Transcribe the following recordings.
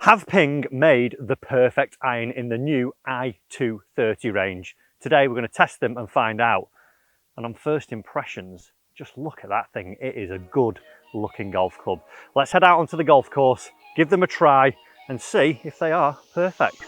Have Ping made the perfect iron in the new i230 range? Today we're going to test them and find out. And on first impressions, just look at that thing. It is a good looking golf club. Let's head out onto the golf course, give them a try and see if they are perfect.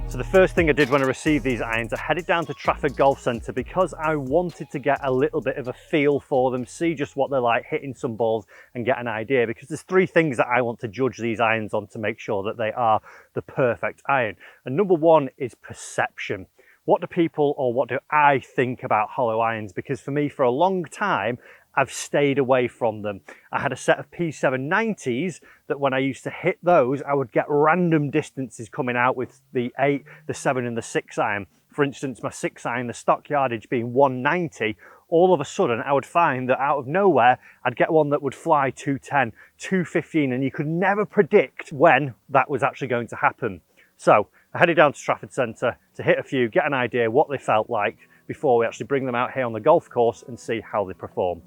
So the first thing I did when I received these irons, I headed down to Trafford Golf Centre because I wanted to get a little bit of a feel for them, see just what they're like hitting some balls and get an idea, because there's three things that I want to judge these irons on to make sure that they are the perfect iron. And number one is perception. What do people, or what do I think about hollow irons? Because for me, for a long time, I've stayed away from them. I had a set of P790s that when I used to hit those, I would get random distances coming out with the 8, the 7 and the 6 iron. For instance, my 6 iron, the stock yardage being 190, all of a sudden I would find that out of nowhere, I'd get one that would fly 210, 215, and you could never predict when that was actually going to happen. So I headed down to Trafford Centre to hit a few, get an idea what they felt like before we actually bring them out here on the golf course and see how they perform.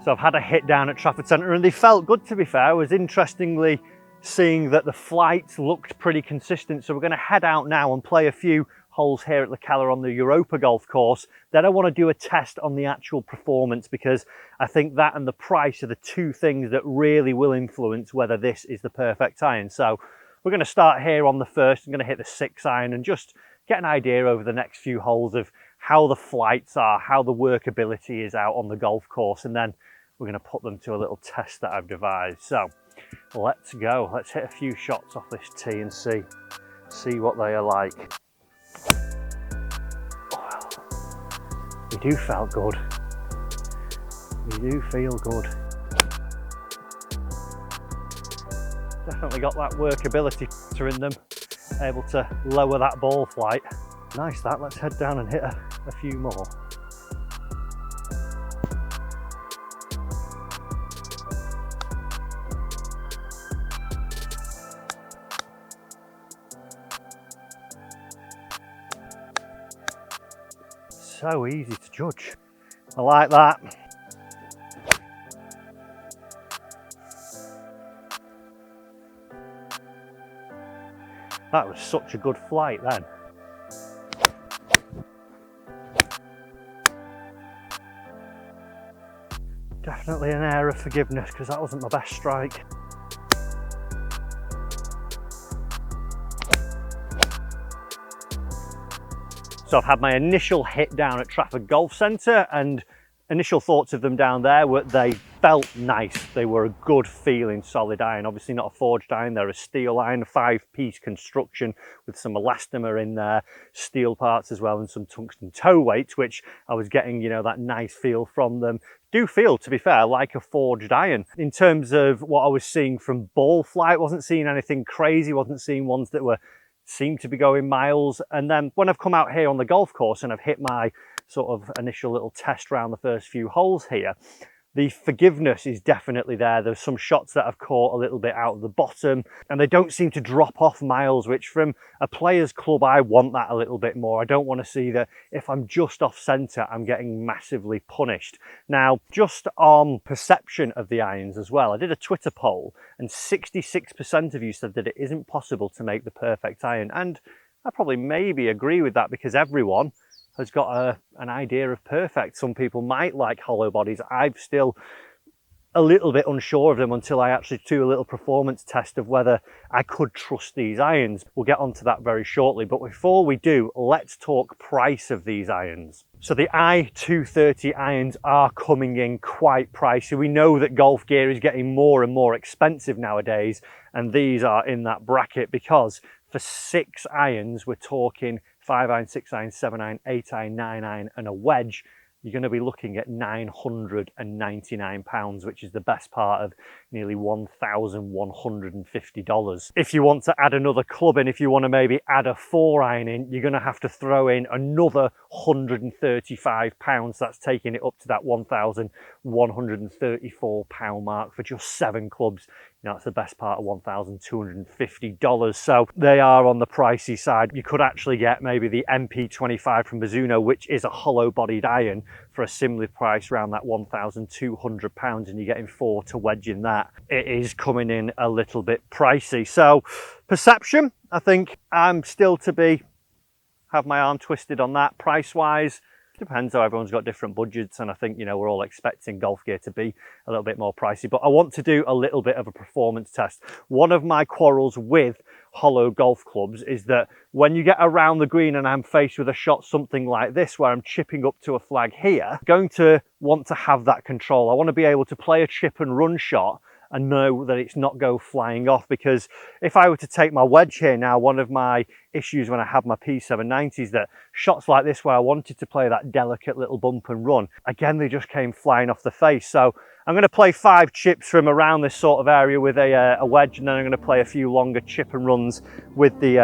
So I've had a hit down at Trafford Centre and they felt good, to be fair. I was interestingly seeing that the flights looked pretty consistent. So we're going to head out now and play a few holes here at La Cala on the Europa golf course. Then I want to do a test on the actual performance, because I think that and the price are the two things that really will influence whether this is the perfect iron. So we're going to start here on the first. I'm going to hit the 6 iron and just get an idea over the next few holes of how the flights are, how the workability is out on the golf course, and then we're going to put them to a little test that I've devised. So let's go. Let's hit a few shots off this tee and see what they are like. We do feel good. We do feel good. Definitely got that workability factor in them. Able to lower that ball flight. Nice that. Let's head down and hit a few more. So easy to judge. I like that. That was such a good flight then. Definitely an air of forgiveness, because that wasn't my best strike. So I've had my initial hit down at Trafford Golf Centre, and initial thoughts of them down there were they felt nice. They were a good feeling solid iron. Obviously not a forged iron, they're a steel iron, 5-piece construction with some elastomer in there, steel parts as well, and some tungsten toe weights, which I was getting, you know, that nice feel from them. Do feel, to be fair, like a forged iron. In terms of what I was seeing from ball flight, wasn't seeing anything crazy, wasn't seeing ones that seemed to be going miles. And then when I've come out here on the golf course and I've hit my sort of initial little test round the first few holes here, the forgiveness is definitely there. There's some shots that I've caught a little bit out of the bottom and they don't seem to drop off miles, which from a player's club, I want that a little bit more. I don't want to see that if I'm just off centre, I'm getting massively punished. Now, just on perception of the irons as well, I did a Twitter poll and 66% of you said that it isn't possible to make the perfect iron. And I probably maybe agree with that, because everyone has got an idea of perfect. Some people might like hollow bodies. I've still a little bit unsure of them until I actually do a little performance test of whether I could trust these irons. We'll get onto that very shortly, but before we do, let's talk price of these irons. So the i230 irons are coming in quite pricey. We know that golf gear is getting more and more expensive nowadays, and these are in that bracket because for 6 irons, we're talking 5 iron, 6 iron, 7 iron, 8 iron, 9 iron, and a wedge. You're going to be looking at £999, which is the best part of nearly $1,150. If you want to add another club in, if you want to maybe add a 4 iron in, you're going to have to throw in another £135. That's taking it up to that £1,134 mark for just 7 clubs. You know, that's the best part of $1,250. So they are on the pricey side. You could actually get maybe the MP25 from Mizuno, which is a hollow bodied iron, for a similar price around that £1,200, and you're getting 4 to wedge in that. It is coming in a little bit pricey. So perception, I think I'm still to have my arm twisted on that. Price wise, depends how everyone's got different budgets, and I think, you know, we're all expecting golf gear to be a little bit more pricey, but I want to do a little bit of a performance test. One of my quarrels with hollow golf clubs is that when you get around the green and I'm faced with a shot something like this where I'm chipping up to a flag here, I'm going to want to have that control. I want to be able to play a chip and run shot and know that it's not go flying off, because if I were to take my wedge here now, one of my issues when I had my P790 is that shots like this where I wanted to play that delicate little bump and run, again, they just came flying off the face. So I'm going to play 5 chips from around this sort of area with a wedge, and then I'm going to play a few longer chip and runs with the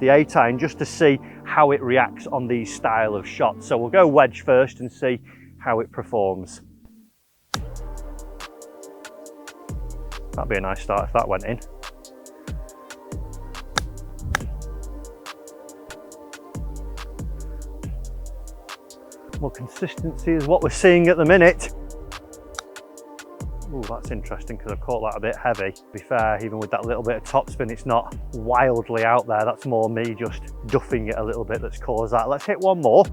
8 iron just to see how it reacts on these style of shots. So we'll go wedge first and see how it performs. That'd be a nice start if that went in. More consistency is what we're seeing at the minute. Oh, that's interesting because I've caught that a bit heavy. To be fair, even with that little bit of topspin, it's not wildly out there. That's more me just duffing it a little bit that's caused that. Let's hit one more.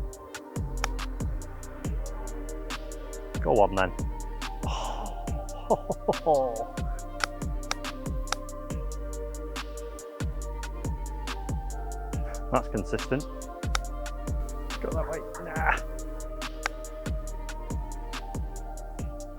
Go on then. Oh. That's consistent. Go that way. Nah.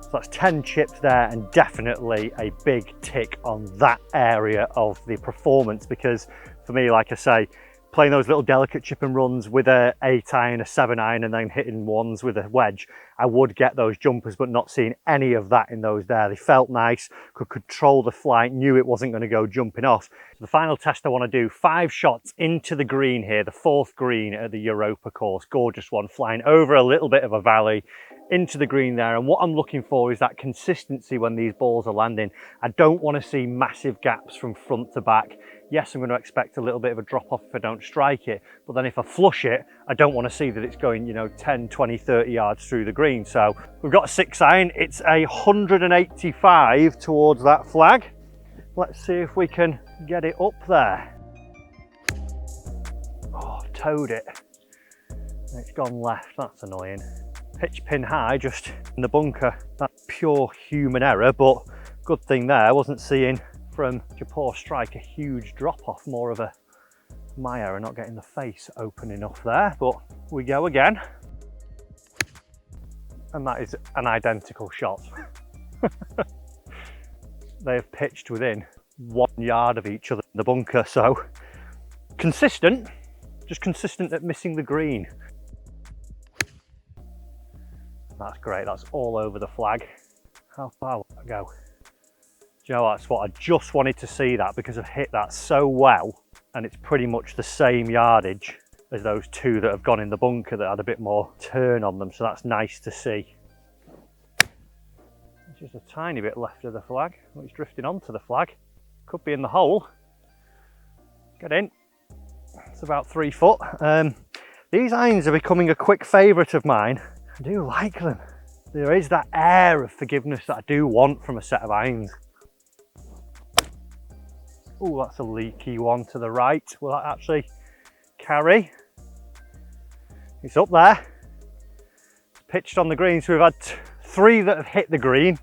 So that's 10 chips there, and definitely a big tick on that area of the performance, because for me, like I say, playing those little delicate chip and runs with a 8 iron, a 7 iron, and then hitting ones with a wedge, I would get those jumpers, but not seeing any of that in those there. They felt nice, could control the flight, knew it wasn't going to go jumping off. So the final test I want to do, 5 shots into the green here, the 4th green at the Europa course. Gorgeous one, flying over a little bit of a valley into the green there. And what I'm looking for is that consistency when these balls are landing. I don't want to see massive gaps from front to back. Yes, I'm going to expect a little bit of a drop off if I don't strike it, but then if I flush it, I don't want to see that it's going, you know, 10, 20, 30 yards through the green. So we've got a 6 iron. It's 185 towards that flag. Let's see if we can get it up there. Oh, I've towed it. It's gone left. That's annoying. Pitch pin high, just in the bunker. That's pure human error, but good thing there, I wasn't seeing from your poor strike a huge drop off, more of a my error not getting the face open enough there. But we go again, and that is an identical shot. They have pitched within 1 yard of each other in the bunker, so consistent, just consistent at missing the green. That's great, that's all over the flag. How far will that go? Do you know, that's what I just wanted to see, that, because I've hit that so well, and it's pretty much the same yardage as those 2 that have gone in the bunker that had a bit more turn on them, so that's nice to see. It's just a tiny bit left of the flag. Oh, it's drifting onto the flag. Could be in the hole. Get in. It's about 3 foot. These irons are becoming a quick favourite of mine. I do like them. There is that air of forgiveness that I do want from a set of irons. Oh, that's a leaky one to the right. Will that actually carry? It's up there. It's pitched on the green, so we've had 3 that have hit the green.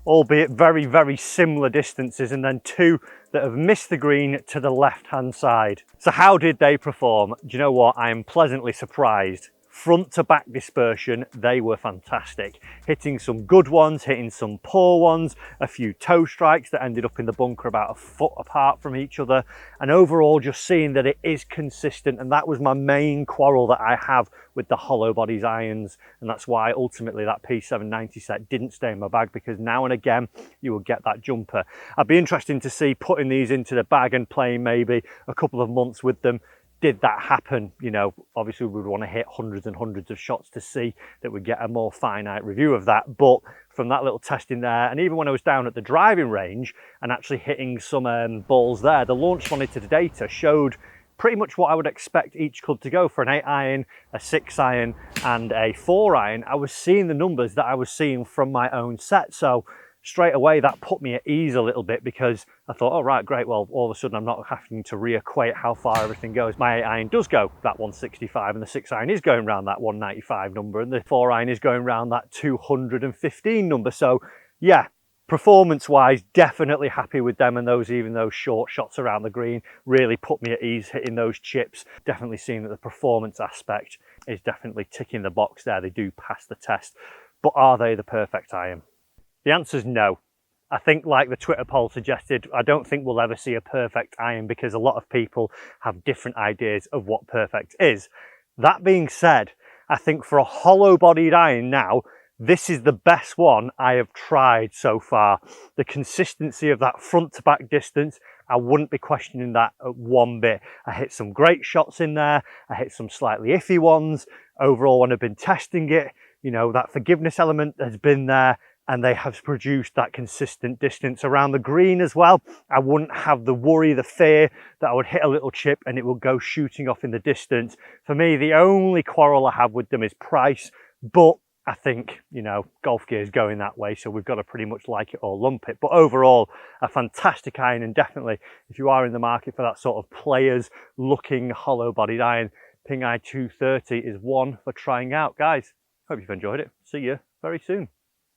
albeit very, very similar distances, and then two that have missed the green to the left-hand side. So how did they perform? Do you know what? I am pleasantly surprised. Front to back dispersion, they were fantastic. Hitting some good ones, hitting some poor ones, a few toe strikes that ended up in the bunker about a foot apart from each other, and overall just seeing that it is consistent. And that was my main quarrel that I have with the hollow bodies irons, and that's why ultimately that P790 set didn't stay in my bag, because now and again you will get that jumper. I'd be interested to see putting these into the bag and playing maybe a couple of months with them. Did that happen? You know, obviously we would want to hit hundreds and hundreds of shots to see that we get a more finite review of that. But from that little testing there, and even when I was down at the driving range and actually hitting some balls there, the launch monitor data showed pretty much what I would expect each club to go for: an 8 iron, a 6 iron and a 4 iron. I was seeing the numbers that I was seeing from my own set. So straight away that put me at ease a little bit, because I thought, oh right, great, well all of a sudden I'm not having to re-equate how far everything goes. My 8 iron does go that 165, and the 6 iron is going around that 195 number, and the 4 iron is going around that 215 number. So yeah, performance wise, definitely happy with them, and those, even those short shots around the green really put me at ease hitting those chips. Definitely seeing that the performance aspect is definitely ticking the box there. They do pass the test. But are they the perfect iron? The answer is no. I think, like the Twitter poll suggested, I don't think we'll ever see a perfect iron, because a lot of people have different ideas of what perfect is. That being said, I think for a hollow bodied iron now, this is the best one I have tried so far. The consistency of that front to back distance, I wouldn't be questioning that at one bit. I hit some great shots in there. I hit some slightly iffy ones. Overall, when I've been testing it, you know, that forgiveness element has been there, and they have produced that consistent distance around the green as well. I wouldn't have the worry, the fear that I would hit a little chip and it will go shooting off in the distance. For me, the only quarrel I have with them is price, but I think, you know, golf gear is going that way, so we've got to pretty much like it or lump it. But overall, a fantastic iron, and definitely if you are in the market for that sort of players looking hollow bodied iron, Ping i230 is one for trying out. Guys, hope you've enjoyed it. See you very soon.